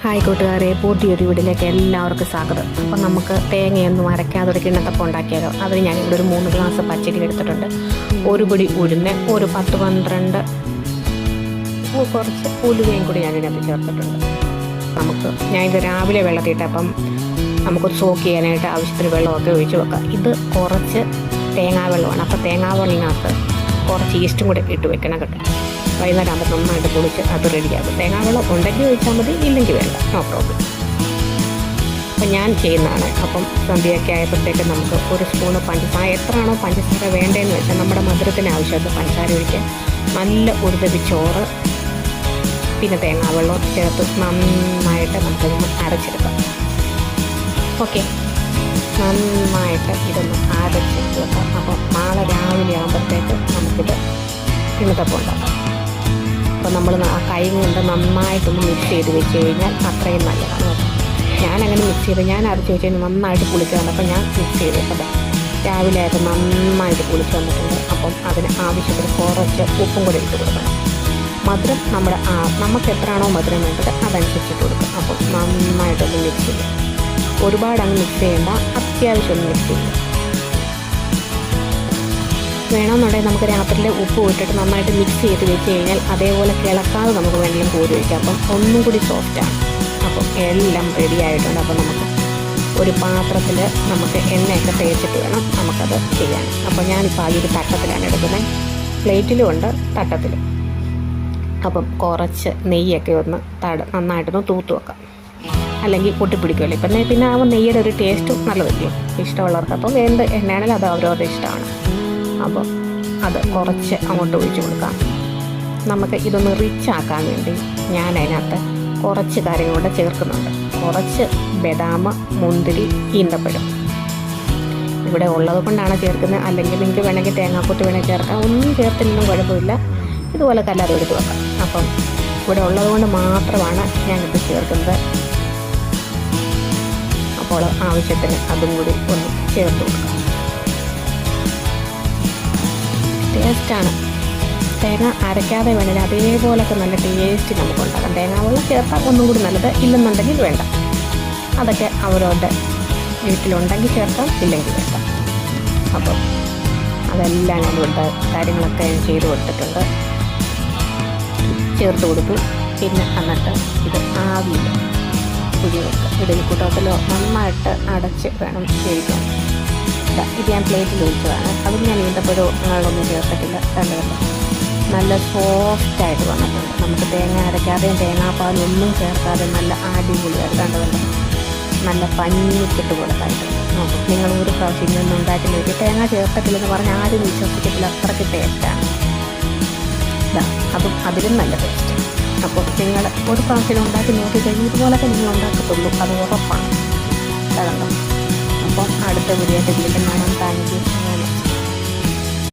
Hi കൂട്ടുകാരെ, പുതിയൊരു വീട്ടിലേക്ക് എല്ലാവർക്കും സ്വാഗതം. അപ്പം നമുക്ക് തേങ്ങയൊന്നും അരയ്ക്കാതെ ഒരു കിണ്ണത്തപ്പം ഉണ്ടാക്കിയാലോ. അതിന് ഞാനിവിടെ ഒരു 3 ഗ്ലാസ് പച്ചരി എടുത്തിട്ടുണ്ട്, ഒരു പിടി ഉഴുന്ന്, ഒരു 10-12 കുറച്ച് ഉലുവയും കൂടി ഞാനിതിനകത്ത് ചേർത്തിട്ടുണ്ട്. ഞാനിത് രാവിലെ വെള്ളത്തിയിട്ടപ്പം നമുക്കൊരു സോക്ക് ചെയ്യാനായിട്ട് ആവശ്യത്തിന് വെള്ളമൊക്കെ ഒഴിച്ച് വെക്കാം. ഇത് കുറച്ച് തേങ്ങാ വെള്ളമാണ്. അപ്പോൾ തേങ്ങാ വെള്ളത്തിനകത്ത് കുറച്ച് ഈസ്റ്റും കൂടി ഇട്ട് വെക്കണം കേട്ടോ. വൈകുന്നേരം ആകുമ്പോൾ നന്നായിട്ട് പൊളിച്ച് അത് റെഡിയാകും. തേങ്ങാവെള്ളം ഉണ്ടെങ്കിൽ ഒഴിച്ചാൽ മതി, ഇല്ലെങ്കിൽ വേണ്ട, നോ പ്രോബ്ലം. അപ്പം ഞാൻ ചെയ്യുന്നതാണ്. അപ്പം സന്ധ്യയൊക്കെ ആയപ്പോഴത്തേക്ക് നമുക്ക് ഒരു സ്പൂണ് പഞ്ചസാര, എത്രയാണോ പഞ്ചസാര വേണ്ടതെന്ന് വെച്ചാൽ നമ്മുടെ മധുരത്തിന് ആവശ്യമായിട്ട് പഞ്ചസാര ഒഴിക്കുക. നല്ല ഒരു തവി ചോറ്, പിന്നെ തേങ്ങാവെള്ളം ചേർത്ത് നന്നായിട്ട് നമുക്കിതൊന്ന് അരച്ചെടുക്കാം. ഓക്കെ, നന്നായിട്ട് ഇതൊന്ന് അരച്ചെടുത്ത് വെക്കാം. അപ്പം നാളെ രാവിലെ ആകുമ്പോഴത്തേക്ക് നമുക്കിത് കിണ്ണത്തപ്പം ഉണ്ടാക്കാം. അപ്പോൾ നമ്മൾ ആ കൈ കൊണ്ട് നന്നായിട്ടൊന്ന് മിക്സ് ചെയ്ത് വെച്ച് കഴിഞ്ഞാൽ അത്രയും നല്ലതാണ്. ഞാനങ്ങനെ മിക്സ് ചെയ്ത് ഞാൻ അരച്ച് വെച്ച് കഴിഞ്ഞാൽ നന്നായിട്ട് പുളിച്ച് വന്നപ്പോൾ ഞാൻ മിക്സ് ചെയ്ത് വെച്ചത് രാവിലെ ആയപ്പോൾ നന്നായിട്ട് പുളിച്ച് വന്നിട്ടുണ്ട്. അപ്പം അതിന് ആവശ്യത്തിന് കുറച്ച് ഉപ്പും കൂടി ഇട്ട് കൊടുക്കണം. മധുരം നമുക്ക് എത്രയാണോ മധുരം വേണ്ടത് അതനുസരിച്ചിട്ട് കൊടുക്കും. അപ്പം നന്നായിട്ടൊന്ന് മിക്സ് ചെയ്യും. ഒരുപാട് അങ്ങ് മിക്സ് ചെയ്യേണ്ട, അത്യാവശ്യം ഒന്ന് മിക്സ് ചെയ്യും. വേണമെന്നുണ്ടെങ്കിൽ നമുക്ക് രാത്രിയിൽ ഉപ്പ് ഇട്ടിട്ട് നന്നായിട്ട് മിക്സ് ചെയ്ത് വെച്ച് കഴിഞ്ഞാൽ അതേപോലെ കിളക്കാതെ നമുക്ക് വേണ്ടിയും കോരി വയ്ക്കാം. അപ്പം ഒന്നും കൂടി സോഫ്റ്റാണ്. അപ്പം എല്ലാം റെഡി ആയിട്ടുണ്ട്. അപ്പം നമുക്ക് ഒരു പാത്രത്തിൽ നമുക്ക് എണ്ണയൊക്കെ തേച്ചിട്ട് വേണം നമുക്കത് ചെയ്യാൻ. അപ്പോൾ ഞാനിപ്പോൾ ആദ്യം ഒരു തട്ടത്തിലാണ് എടുക്കുന്നത്. പ്ലേറ്റിലും ഉണ്ട്, തട്ടത്തിലും. അപ്പം കുറച്ച് നെയ്യൊക്കെ ഒന്ന് നന്നായിട്ടൊന്ന് തൂത്ത് വെക്കാം, അല്ലെങ്കിൽ പൊട്ടിപ്പിടിക്കുമല്ലോ. ഇപ്പം പിന്നെ ആ നെയ്യുടെ ഒരു ടേസ്റ്റും നല്ലതല്ലേ ഇഷ്ടമുള്ളവർക്ക്. അപ്പം എന്ത് എണ്ണയാണെങ്കിലും അത് അവരവരുടെ ഇഷ്ടമാണ്. അപ്പോൾ അത് കുറച്ച് അങ്ങോട്ട് ഒഴിച്ച് കൊടുക്കാം. നമുക്ക് ഇതൊന്ന് റിച്ച് ആക്കാൻ വേണ്ടി ഞാൻ അതിനകത്ത് കുറച്ച് കാര്യങ്ങളൂടെ ചേർക്കുന്നുണ്ട്. കുറച്ച് ബദാം, മുന്തിരി, ഈന്തപ്പഴം ഇവിടെ ഉള്ളത് കൊണ്ടാണ് ചേർക്കുന്നത്. അല്ലെങ്കിൽ നിങ്ങൾക്ക് വേണമെങ്കിൽ തേങ്ങാക്കൊത്ത് വേണമെങ്കിൽ ചേർക്കാം. ഒന്നും ചേർത്തില്ലെന്നും കുഴപ്പമില്ല, ഇതുപോലെ കല്ലാതെ എടുത്ത് വെക്കാം. അപ്പം ഇവിടെ ഉള്ളത് കൊണ്ട് മാത്രമാണ് ഞാനിപ്പോൾ ചേർക്കുന്നത്. അപ്പോൾ ആവശ്യത്തിന് അതും കൂടി ഒന്ന് ചേർത്ത് കൊടുക്കാം. ടേസ്റ്റാണ്. തേങ്ങ അരയ്ക്കാതെ വേണമെങ്കിൽ അതേപോലൊക്കെ നല്ല ടേസ്റ്റ് നമുക്കുണ്ടാകാം. തേങ്ങാവെള്ളം ചേർത്താൽ ഒന്നും കൂടി നല്ലത്, ഇല്ലെന്നുണ്ടെങ്കിൽ വേണ്ട. അതൊക്കെ അവരവരുടെ വീട്ടിലുണ്ടെങ്കിൽ ചേർക്കാം, ഇല്ലെങ്കിൽ വേണ്ട. അപ്പം അതെല്ലാം ഞാനിവിടെ കാര്യങ്ങളൊക്കെ ചെയ്ത് കൊടുത്തിട്ടുണ്ട്, ചേർത്ത് കൊടുത്തു. പിന്നെ എന്നിട്ട് ഇത് ആവിയിൽ പുഴി വെക്കുക. ഇഡലി കൂട്ടത്തിലോ നന്നായിട്ട് അടച്ച് വേണം വേവിക്കാൻ. ഇത് ഞാൻ പ്ലേറ്റിൽ ഒഴിച്ചതാണ്. അതിൽ ഞാൻ ഈന്തപ്പഴങ്ങളൊന്നും ചേർത്തിട്ടില്ല. കണ്ടുകൊണ്ട് നല്ല സോഫ്റ്റായിട്ട് വന്നിട്ടുണ്ട്. നമുക്ക് തേങ്ങ അരയ്ക്കാതെയും തേങ്ങാപ്പാലും ഒന്നും ചേർക്കാതെ നല്ല അടിപൊളിയായിട്ട് കണ്ടുകൊണ്ട് നല്ല പഞ്ഞിക്കിട്ട് കൊടുത്തായിട്ടുണ്ട്. നോക്കും, നിങ്ങൾ ഒരു പ്രാവശ്യം ഇങ്ങനൊന്നും ഉണ്ടാക്കി നോക്കി. തേങ്ങ ചേർത്തിട്ടില്ലെന്ന് പറഞ്ഞാൽ ആരും വിശ്വസിക്കത്തില്ല, അത്രയ്ക്ക് ടേസ്റ്റാണ്. അതും അതിലും നല്ല ടേസ്റ്റ്. അപ്പോൾ നിങ്ങൾ ഒരു പ്രാവശ്യം ഉണ്ടാക്കി നോക്കിക്കഴിഞ്ഞാൽ ഇതുപോലൊക്കെ നിങ്ങൾ ഉണ്ടാക്കത്തുള്ളൂ, അത് ഉറപ്പാണ്. കണ്ടോ? അപ്പം അടുത്ത വീഡിയോയിൽ വീണ്ടും കാണാം. Thank you.